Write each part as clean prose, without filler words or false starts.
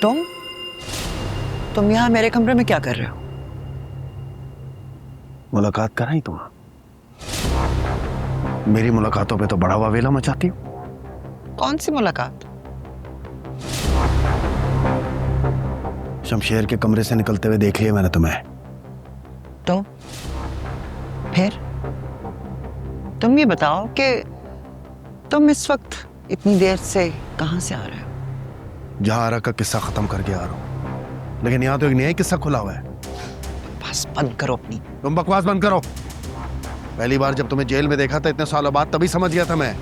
तुम यहाँ मेरे कमरे में क्या कर रहे हो? मुलाकात कराई तुम? मेरी मुलाकातों पे तो बड़ा वावेला मचाती हो। कौन सी मुलाकात? शमशेर के कमरे से निकलते हुए देख लिया मैंने तुम्हें। तो फिर तुम ये बताओ कि तुम इस वक्त इतनी देर से कहां से आ रहे हो? जहारा का किस्सा खत्म करके आ रहा हूं, लेकिन यहाँ तो एक नया किस्सा खुला हुआ है। बस बंद करो अपनी। तुम बकवास बंद करो। पहली बार जब तुम्हें जेल में देखा था इतने सालों बाद, तभी समझ गया था मैं।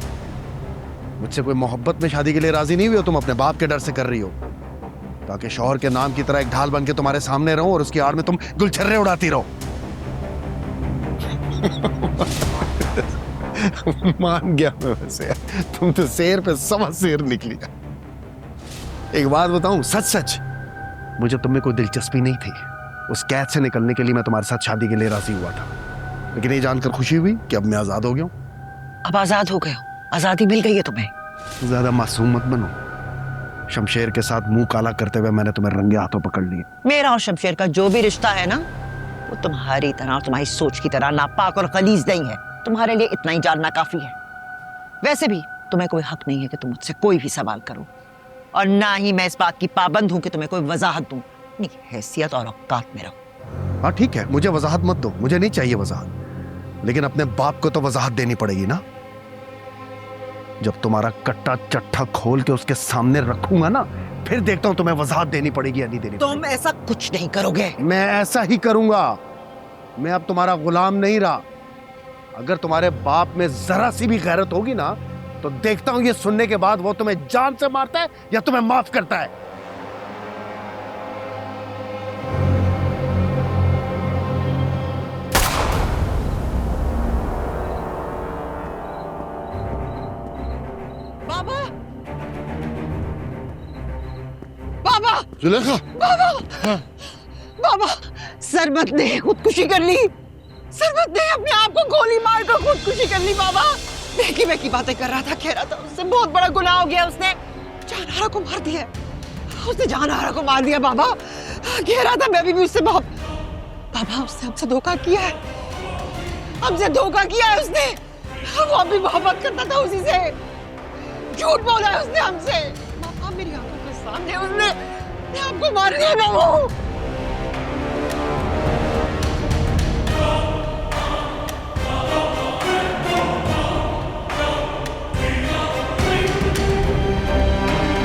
मुझसे कोई मोहब्बत में शादी के लिए राजी नहीं हुई हो, तुम अपने बाप के डर से कर रही हो, ताकि शौहर के नाम की तरह एक ढाल बन के तुम्हारे सामने रहूं और उसकी आड़ में तुम गुलछर्रे उड़ाती रहो। मान गया मैं वैसे, तुम तो शेर पे सवा शेर निकली। एक बात बताऊं, सच सच मुझे तुम में कोई दिलचस्पी नहीं थी। उस कैद से निकलने के लिए मैं तुम्हारे साथ शादी के लिए राजी हुआ था, लेकिन ये जानकर खुशी हुई कि अब मैं आजाद हो गया हूं। अब आजाद हो गए हो? आजादी मिल गई है तुम्हें? ज्यादा मासूम मत बनो। शमशेर के साथ मुंह काला करते हुए मैंने तुम्हें रंगे हाथों पकड़ लिया। मेरा और शमशेर का जो भी रिश्ता है ना, वो तुम्हारी तरह, तुम्हारी सोच की तरह नापाक और गलीज नहीं है। तुम्हारे लिए इतना ही जानना काफी है। वैसे भी तुम्हें कोई हक नहीं है कि तुम मुझसे कोई भी सवाल करो, और ना ही मैं इस बात की पाबंद हूं कि तुम्हें कोई वजाहत दूं। अपनी हैसियत और औकात में रहो। हाँ ठीक है, मुझे वजाहत मत दो, मुझे नहीं चाहिए वजाहत, लेकिन अपने बाप को तो वजाहत देनी पड़ेगी ना। जब तुम्हारा कट्टा चट्टा खोल के उसके सामने रखूंगा ना, फिर देखता हूं तुम्हें वजाहत देनी पड़ेगी या नहीं देनी तुम ऐसा कुछ नहीं करोगे। मैं ऐसा ही करूंगा। मैं अब तुम्हारा गुलाम नहीं रहा। अगर तुम्हारे बाप में जरा सी भी गैरत होगी ना, तो देखता हूं ये सुनने के बाद वो तुम्हें जान से मारता है या तुम्हें माफ करता है। बाबा, बाबा, जुलेखा, बाबा, बाबा, सरबत ने खुदकुशी कर ली। सरबत ने अपने आप को गोली मारकर खुदकुशी कर ली। बाबा, बेकी की बातें कर रहा था, कह रहा था उससे बहुत बड़ा गुनाह हो गया, उसने जानहारा को मार दिया। उसने जानहारा को मार दिया। बाबा कह रहा था मैं भी उससे बाबा उसने हमसे धोखा किया है, हमसे धोखा किया है उसने। वो अभी मोहब्बत करता था उसी से, झूठ बोला है उसने हमसे। बाबा मेरी आंखों के सामने उसने आपको मार दिया ना। वो